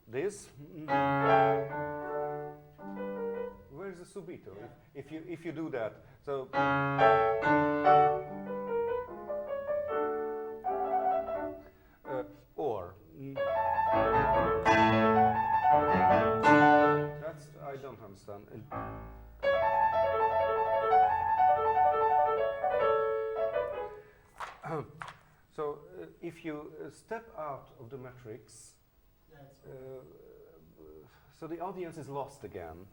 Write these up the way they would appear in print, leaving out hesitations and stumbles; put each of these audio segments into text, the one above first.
this. Where's the subito? Yeah. If you do that, so. Or. That's I don't understand. So if you step out of the matrix, so the audience is lost again.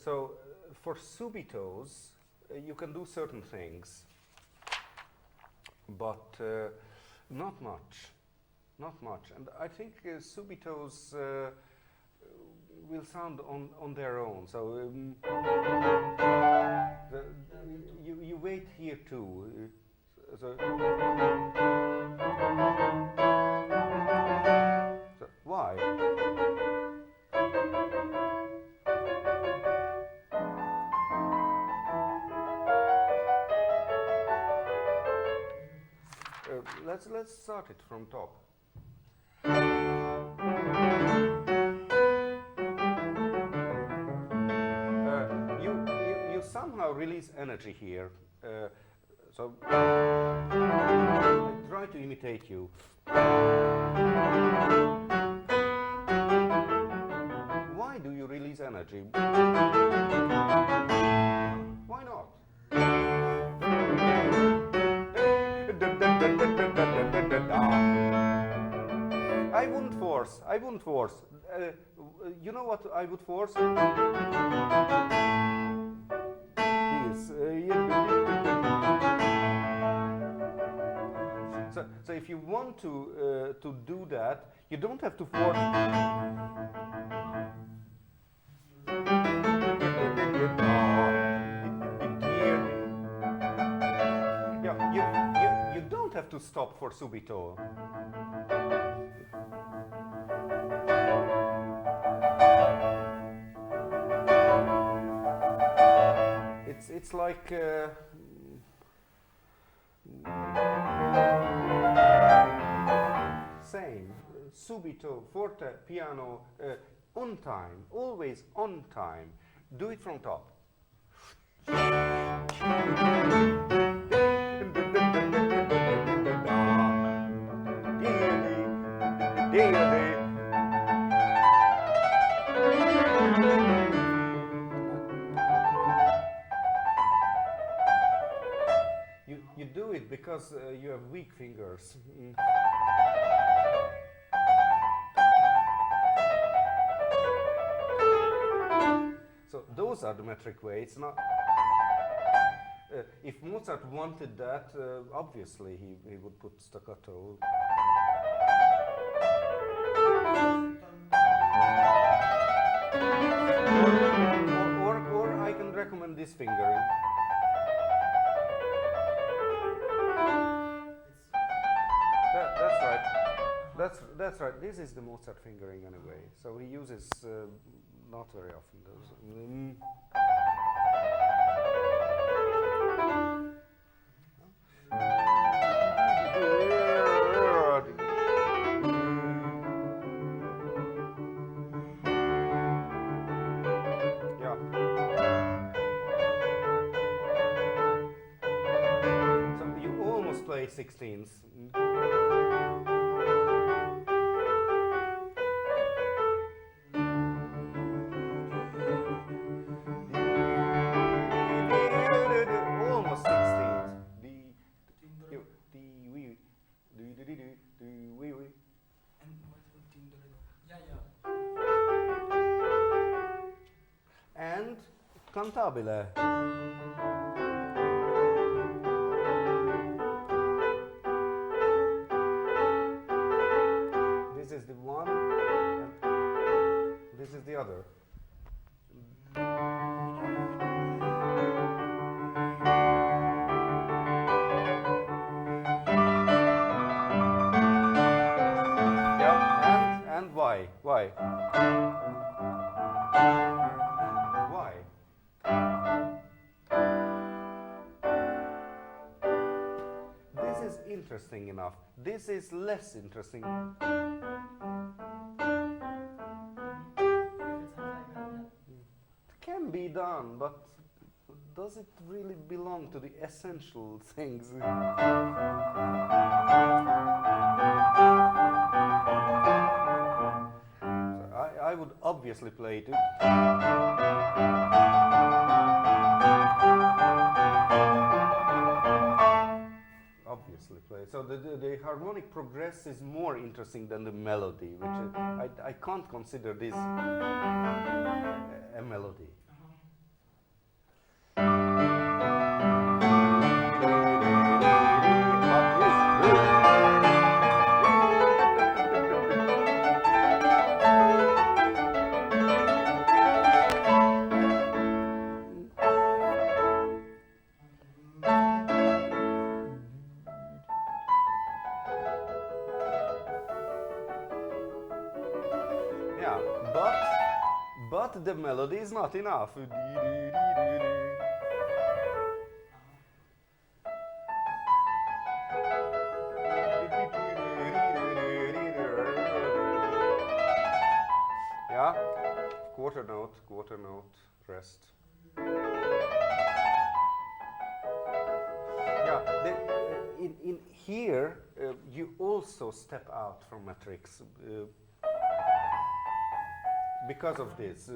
So for subitos, you can do certain things, but not much. And I think subitos will sound on their own. So you wait here too. So why? Let's start it from top. You somehow release energy here. So I try to imitate you. Why do you release energy? Why not? I wouldn't force. You know what I would force? This. So if you want to do that, you don't have to force. Yeah, you don't have to stop for subito. It's like same subito, forte, piano, on time, always on time. Do it from top. You do it because you have weak fingers. So those are the metric way. It's not. If Mozart wanted that, obviously he would put staccato. Or I can recommend this fingering. That's right. That's right. This is the Mozart fingering anyway. So he uses not very often those. Yeah. So you almost play 16ths. And cantabile. This is the one, and this is the other. Yeah, and why? Why? interesting enough. This is less interesting. It can be done, but does it really belong to the essential things? I would obviously play it. Obviously play. So the harmonic progress is more interesting than the melody, which I can't consider this a melody. But the melody is not enough. Yeah, quarter note, rest. Yeah, in here you also step out from metrics. Because of this.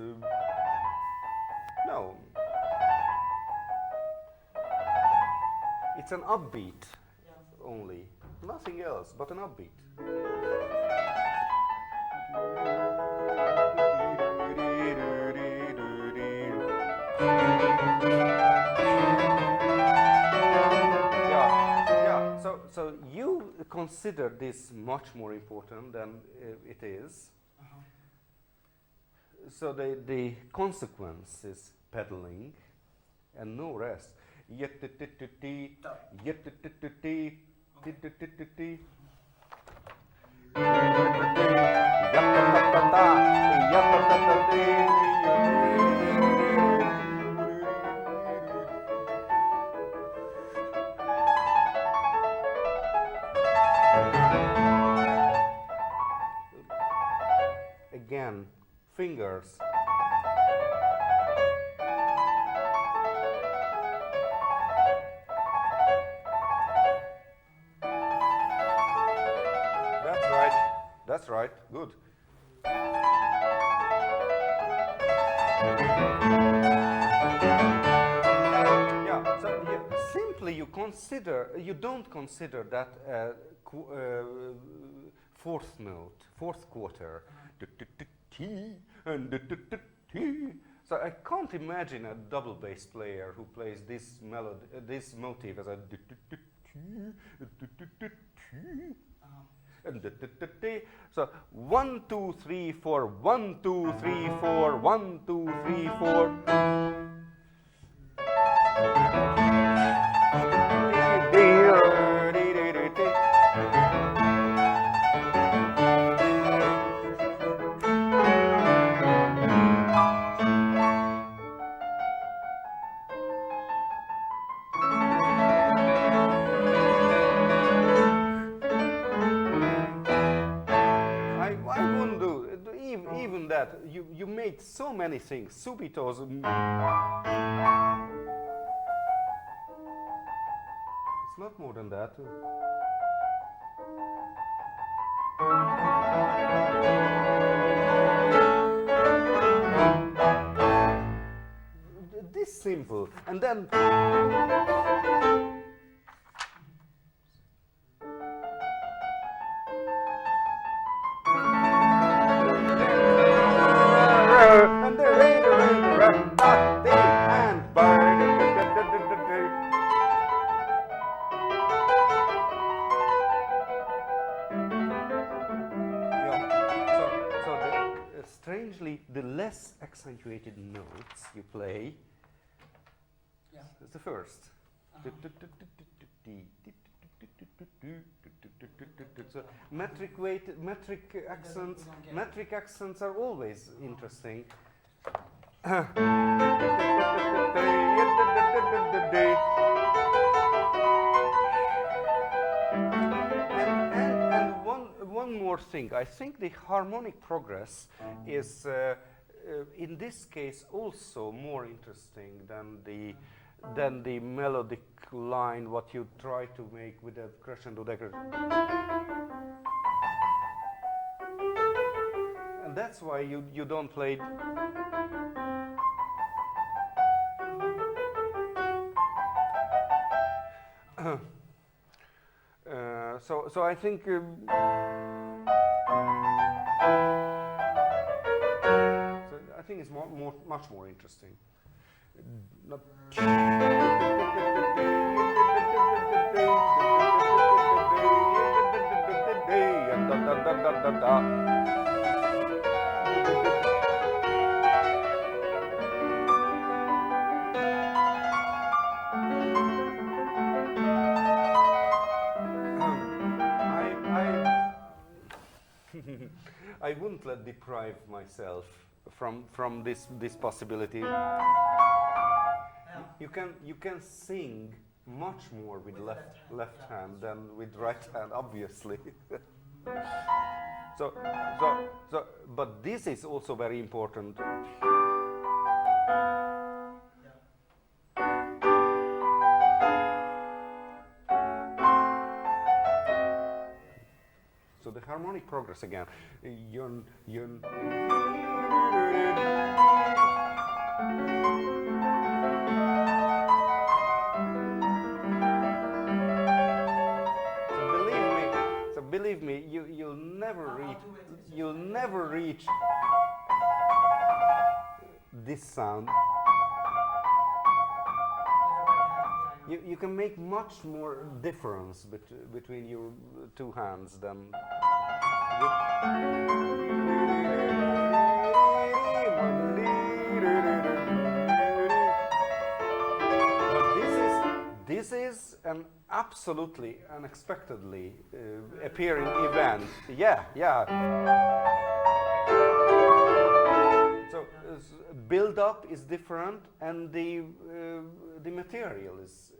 No. It's an upbeat only. Nothing else but an upbeat. Yeah. So you consider this much more important than it is. So the consequence is pedaling and no rest. Again, fingers. That's right, good. Yeah, so simply you don't consider that fourth note, fourth quarter. So I can't imagine a double bass player who plays this melody, this motif as a so 1 2 3 4 1 2 3 4 1 2 3 4. Even that, you made so many things, subitos. It's not more than that. This simple, and then strangely, the less accentuated notes you play is the first. So metric accents are always interesting. one more thing. I think the harmonic progress is, in this case, also more interesting than the melodic line. What you try to make with the crescendo degradation. And that's why you don't play. So I think so I think it's much more interesting. Not I wouldn't deprive myself from this possibility. You can sing much more with left hand than with right hand, obviously. so but this is also very important. So the harmonic progress again. Yun. So believe me, you'll never reach this sound. You can make much more difference between your two hands than. But this is an absolutely unexpectedly appearing event. Yeah. So build up is different, and the material is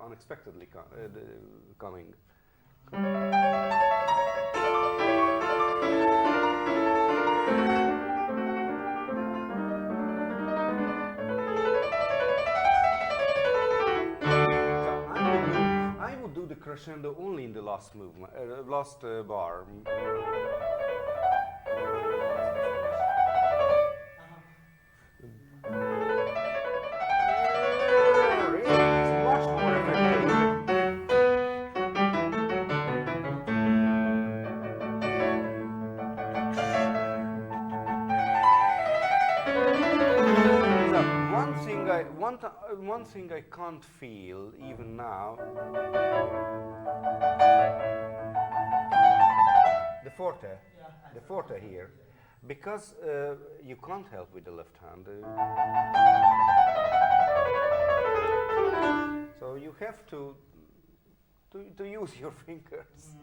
unexpectedly coming. I would do the crescendo only in the last movement, last bar. One thing I can't feel even now, the forte here, because you can't help with the left hand. So you have to use your fingers.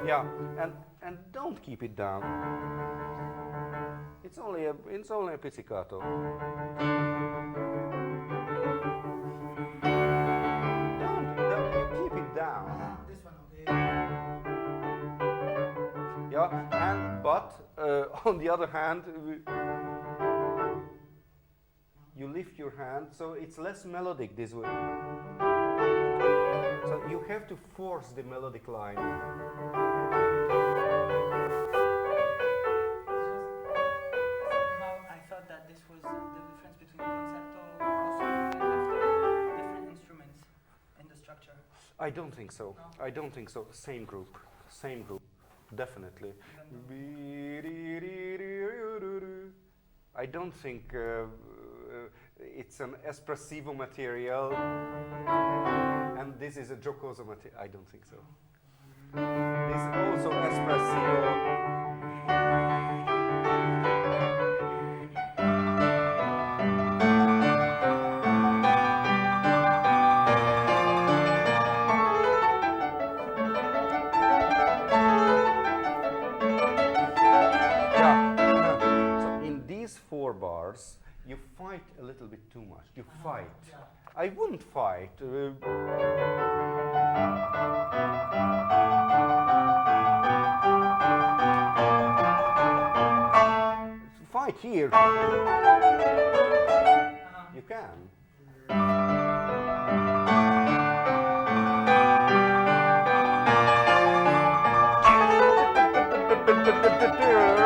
Yeah, and don't keep it down. It's only a pizzicato. Don't you keep it down. This one, okay. Yeah, but on the other hand, you lift your hand, so it's less melodic this way. So you have to force the melodic line. I thought that this was the difference between concerto grosso and after different instruments in the structure. I don't think so. No? I don't think so. Same group, definitely. I don't think it's an espressivo material, and this is a giocoso material. I don't think so. This is also espressivo. these 4 bars, you fight a little bit too much. You fight. Yeah. I wouldn't fight. Fight here. You can. Good, good. Yeah.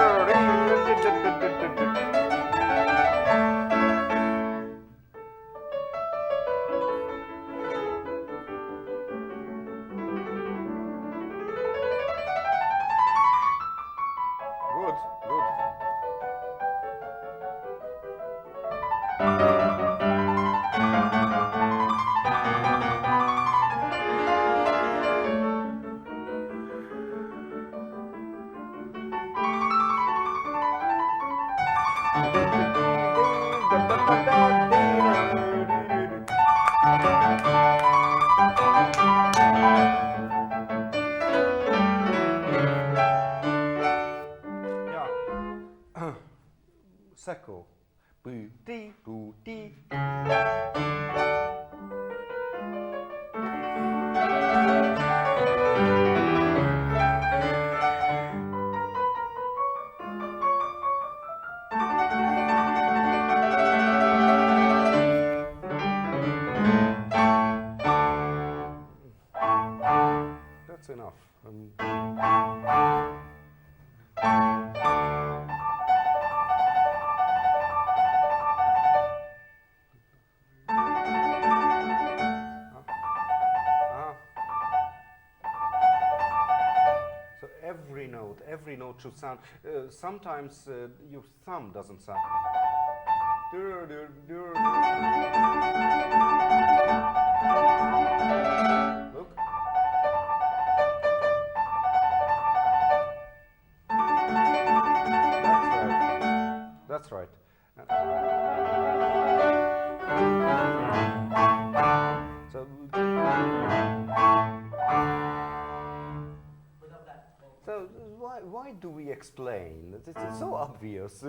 Secco. Booty, booty. That's enough. So every note should sound. Sometimes your thumb doesn't sound. Look. That's right. So. So why do we explain? It's so obvious.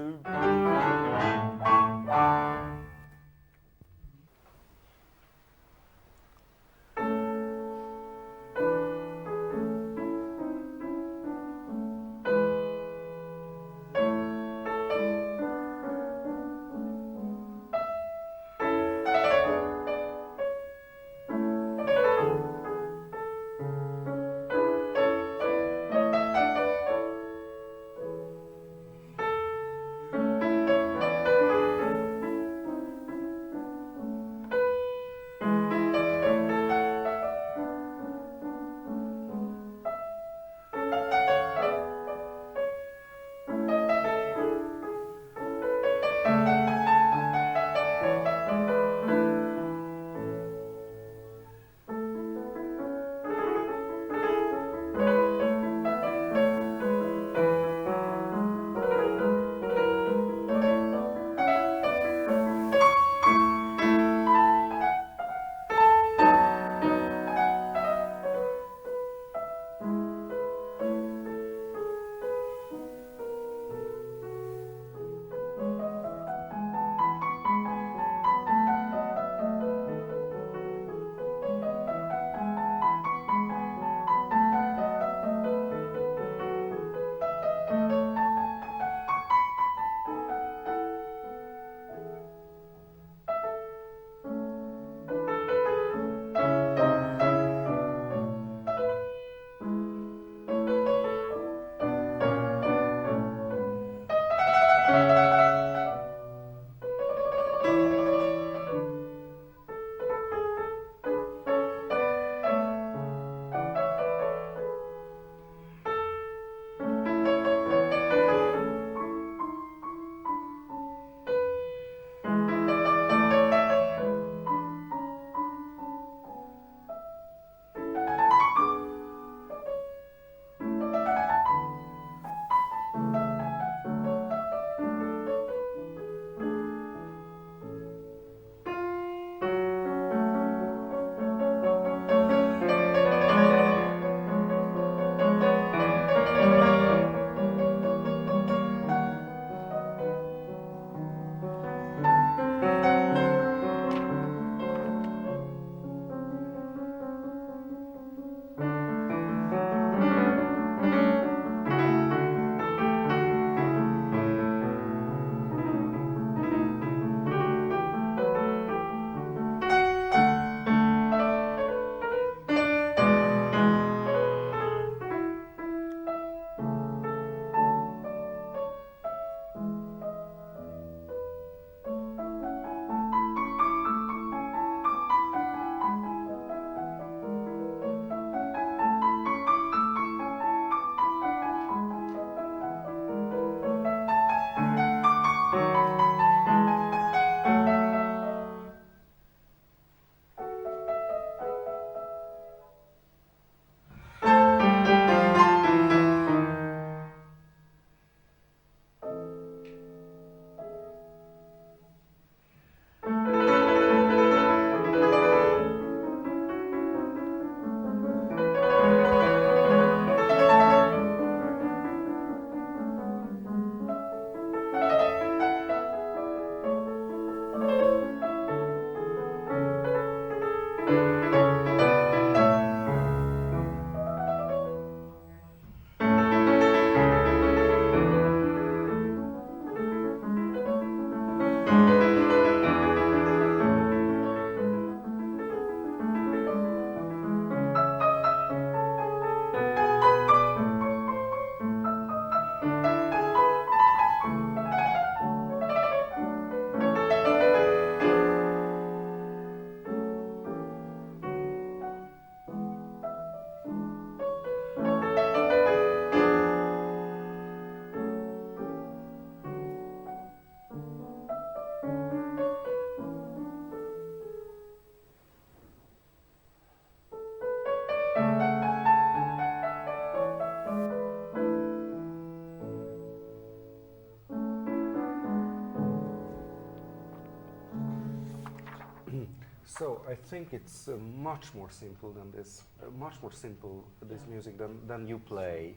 So I think it's much more simple than this, much more simple this music than you play.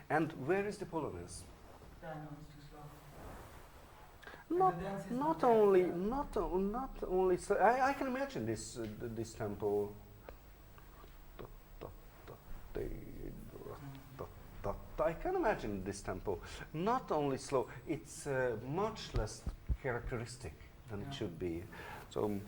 And where is the polonaise? Yeah, I know it's too slow. Not, And the dance is not not only, there, yeah. not only. So I can imagine this this tempo. I can imagine this tempo. Not only slow, it's much less characteristic than it Yeah. should be. So.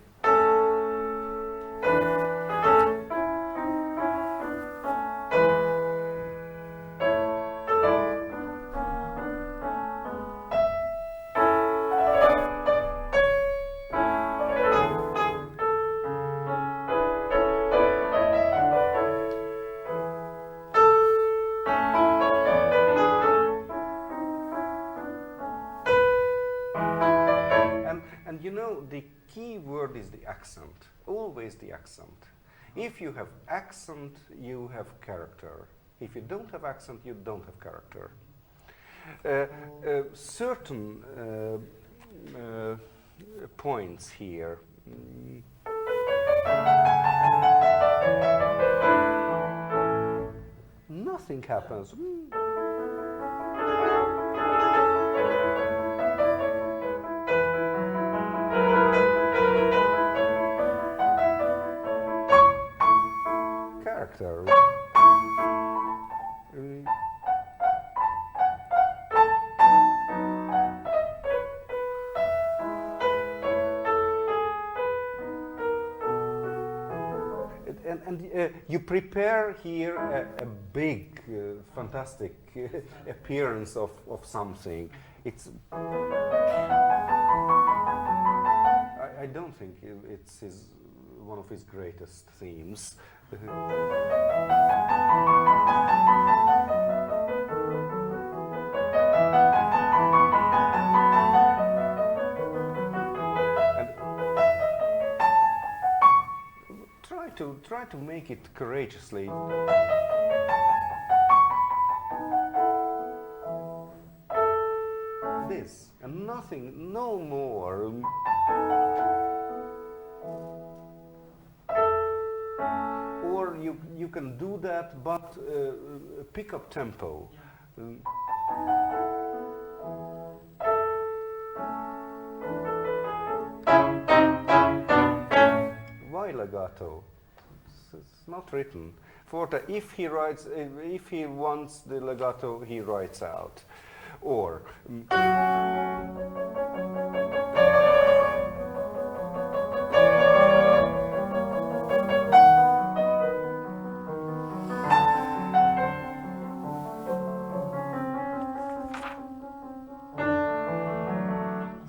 And you know, the key word is the accent, always the accent. If you have accent, you have character. If you don't have accent, you don't have character. Certain points here. Nothing happens. Character. And you prepare here a big, fantastic appearance of something. It's. I don't think it's one of his greatest themes. Try to make it courageously. This and nothing, no more. Or you can do that, but pick up tempo. Yeah. Why legato? It's not written. Forte, if he wants the legato, he writes out. Or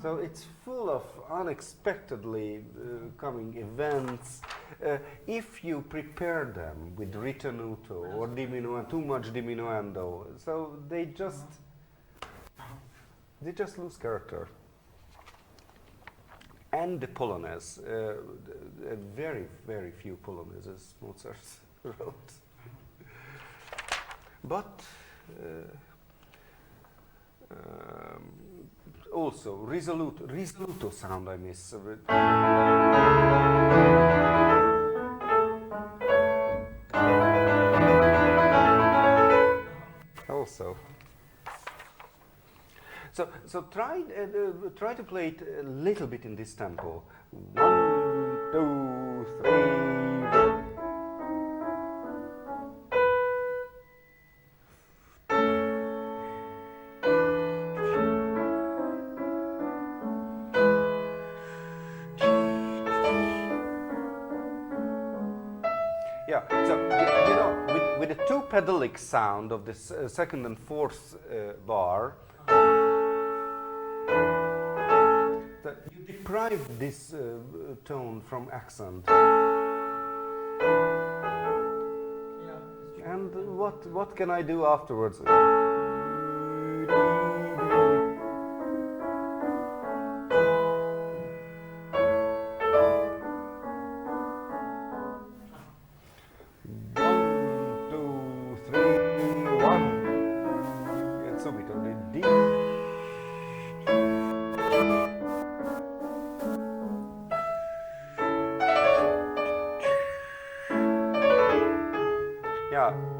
so it's full of unexpectedly coming events. If you prepare them with ritenuto or diminuendo, too much diminuendo, so they just lose character. And the polonaise, very, very few polonaises Mozart wrote. But also risoluto sound I miss. Also. So try to play it a little bit in this tempo. 1, 2, 3. Yeah, so you know, with the two pedalic sound of this second and fourth bar, you deprive this tone from accent. Yeah, And what can I do afterwards?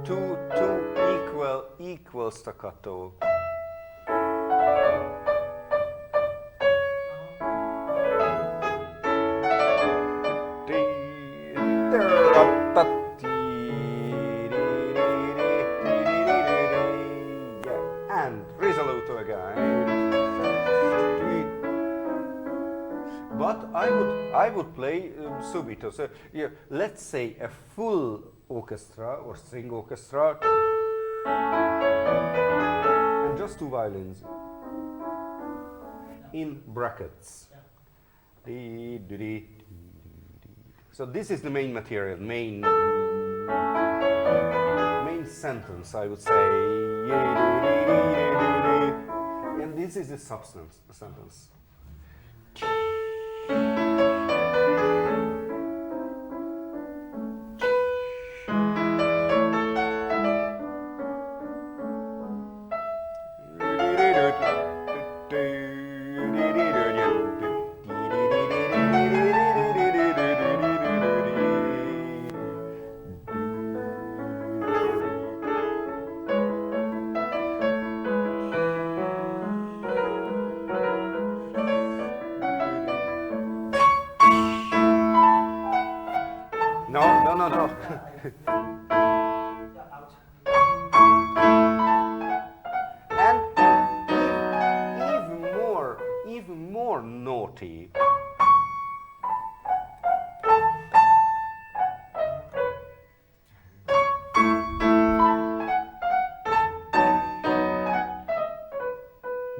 two equal staccato. And risoluto again. But I would play subito. So yeah, let's say a full orchestra or string orchestra and just two violins in brackets. So this is the main material, main sentence, I would say. And this is the substance, the sentence. No. And even more naughty.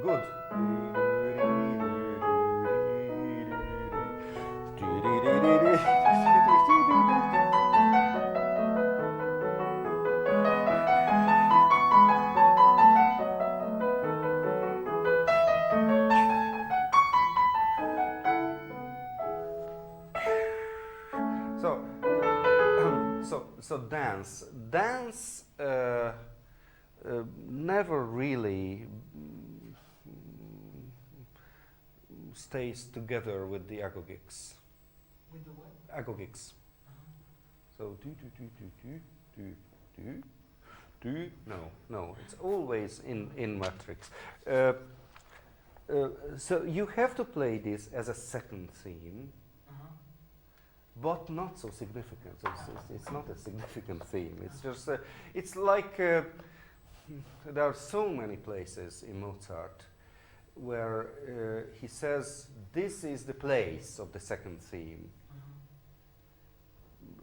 Good. So dance never really stays together with the agogics. With the what? Agogics. So do. No. It's always in matrix. So you have to play this as a second theme. But not so significant. So it's not a significant theme. It's just, it's like there are so many places in Mozart where he says this is the place of the second theme.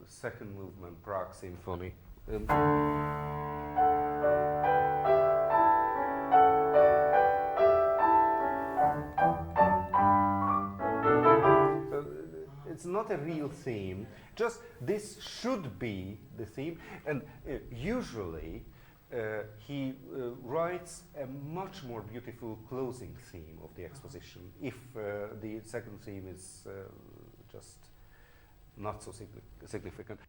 Second movement, Prague Symphony. It's not a real theme, just this should be the theme, and usually he writes a much more beautiful closing theme of the exposition if the second theme is just not so significant.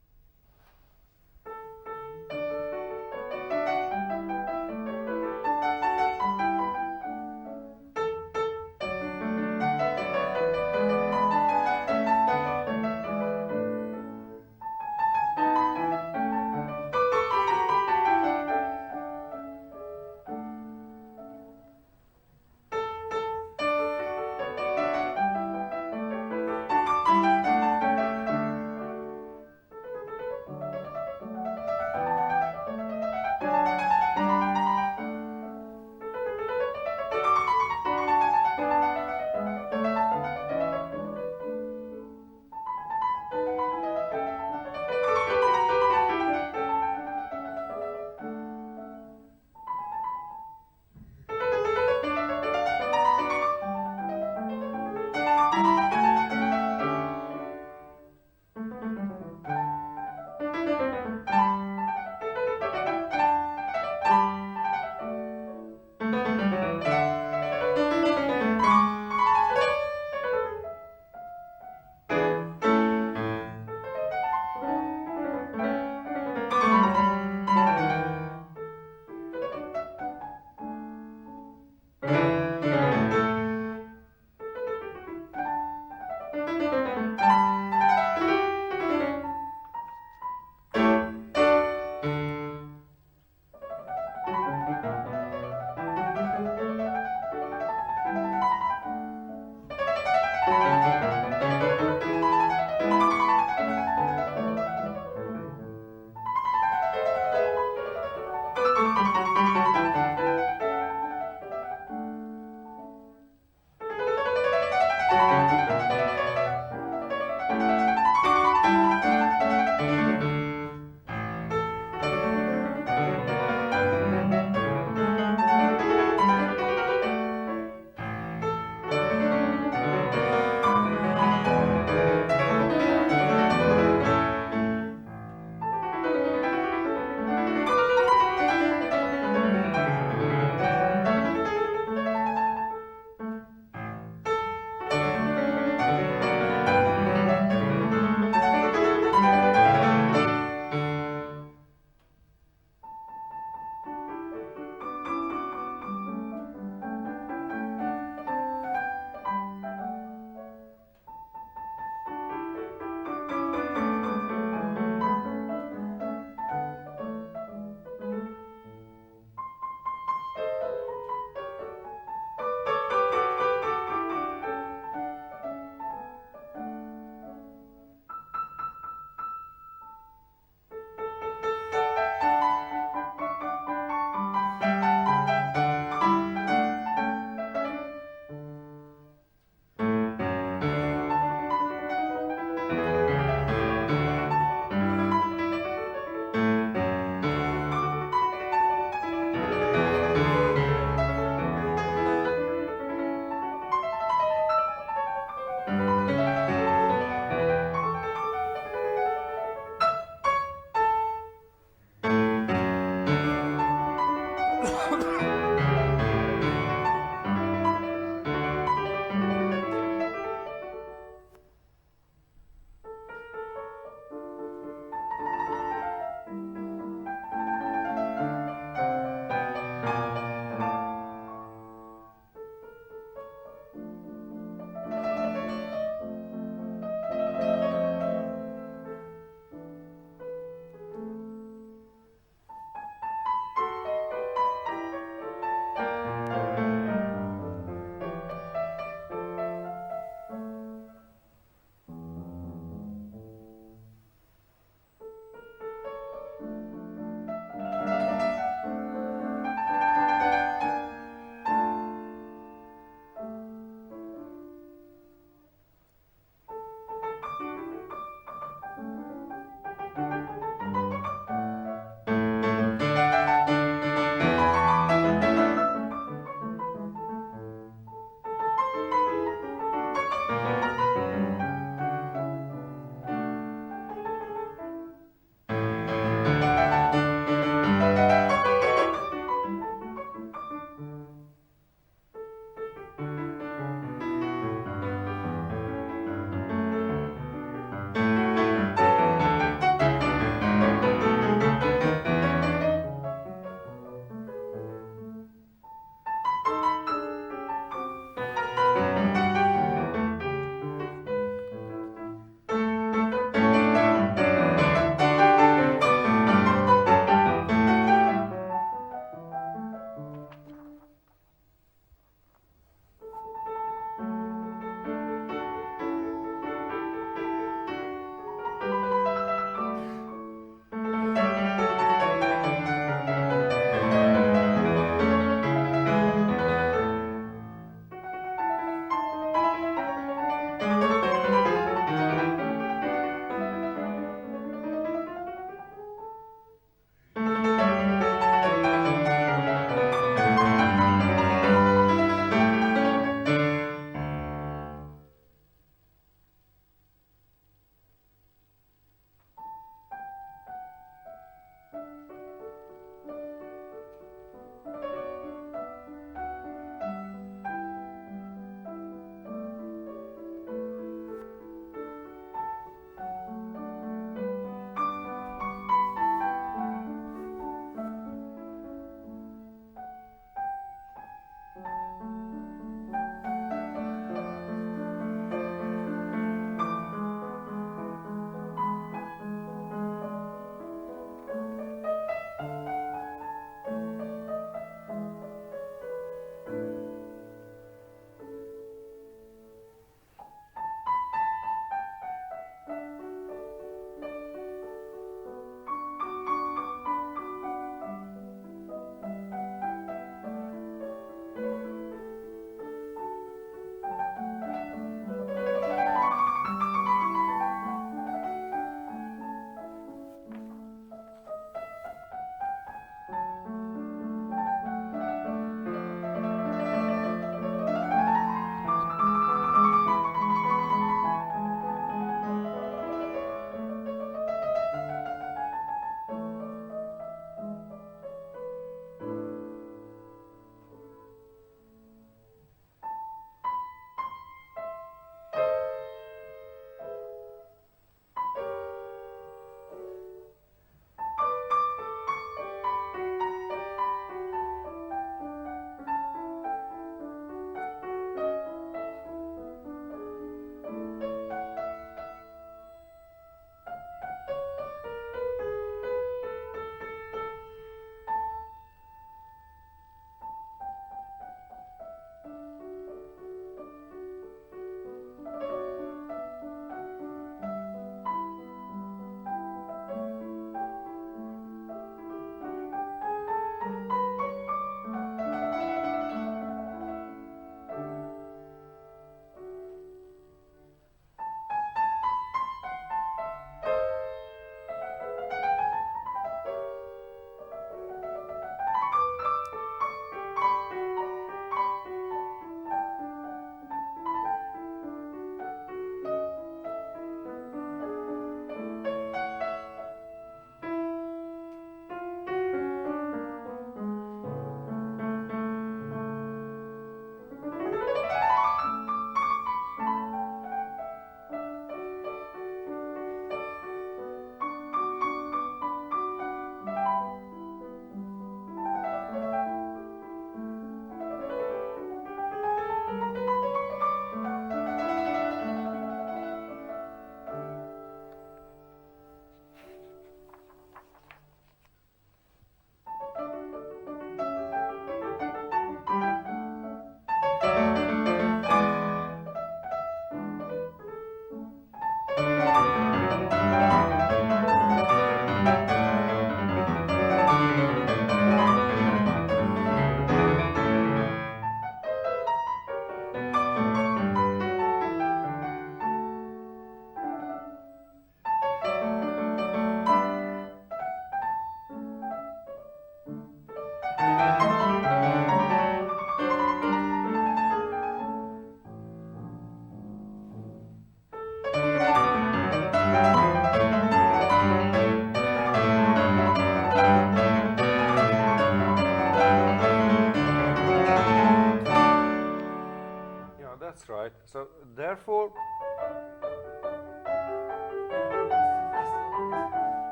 So therefore,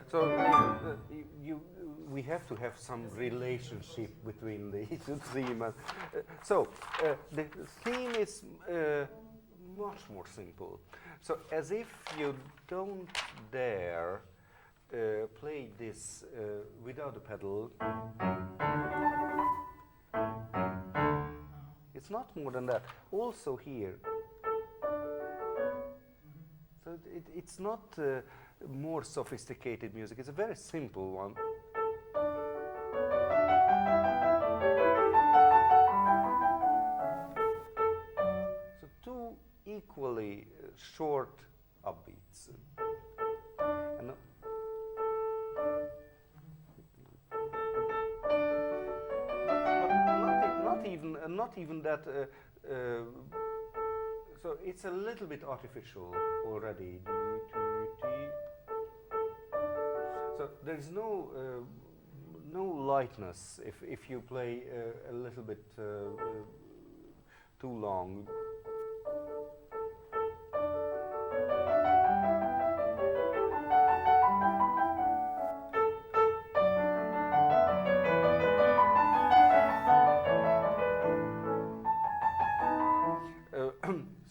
so we have to have some relationship between the theme and the theme is much more simple. So as if you don't dare play this without a pedal. It's not more than that. Also here. So it's not more sophisticated music. It's a very simple one. So two equally short upbeats. And not even that. So it's a little bit artificial already. So there's no lightness if you play a little bit too long.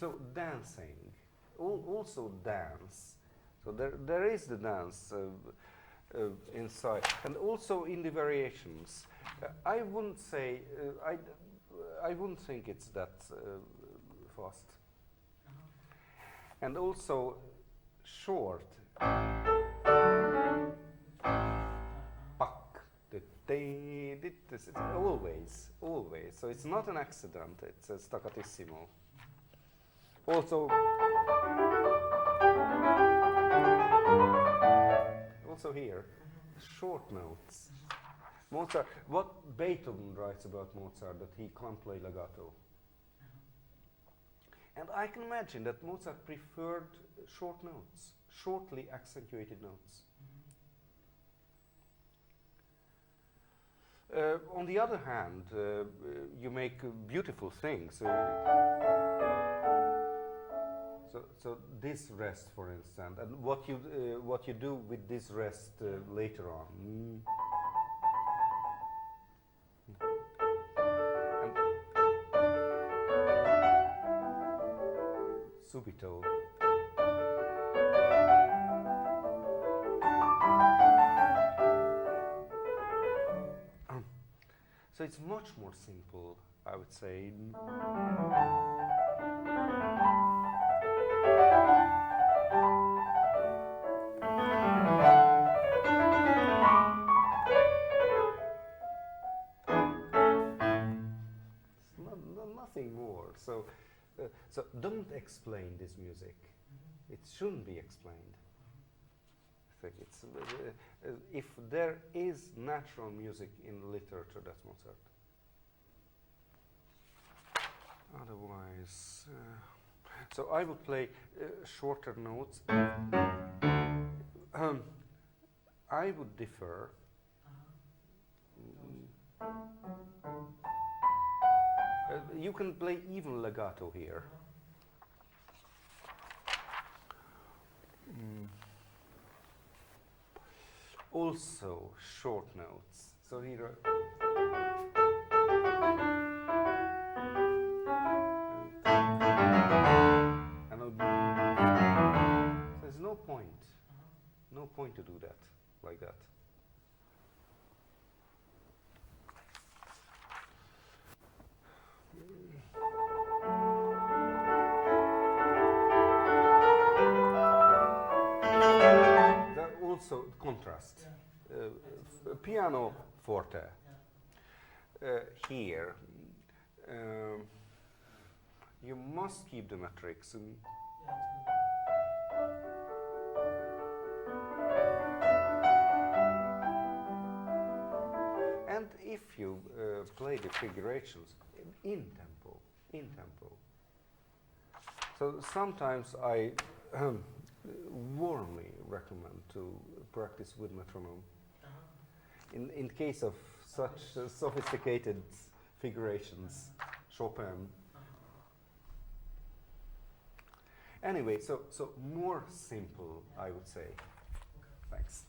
So dancing, also dance. So there is the dance inside, and also in the variations. I wouldn't say I wouldn't think it's that fast, and also short. This is always. So it's not an accident. It's a staccatissimo. Also here, short notes. Mozart, what Beethoven writes about Mozart, that he can't play legato. And I can imagine that Mozart preferred short notes, shortly accentuated notes. On the other hand, you make beautiful things. So this rest, for instance, and what you do with this rest later on. And subito. So it's much more simple, I would say. Nothing more. So don't explain this music. It shouldn't be explained. I think it's if there is natural music in literature, that's Mozart. Otherwise, so I will play shorter notes. I would differ. You can play even legato here. Also short notes. So here there's no point to do that like that. Also contrast. Piano forte. Here, you must keep the metrics. And if you play the figurations in tempo. So sometimes I warmly recommend to practice with metronome. In case of such sophisticated figurations, Chopin. Anyway, so more simple, I would say. Thanks.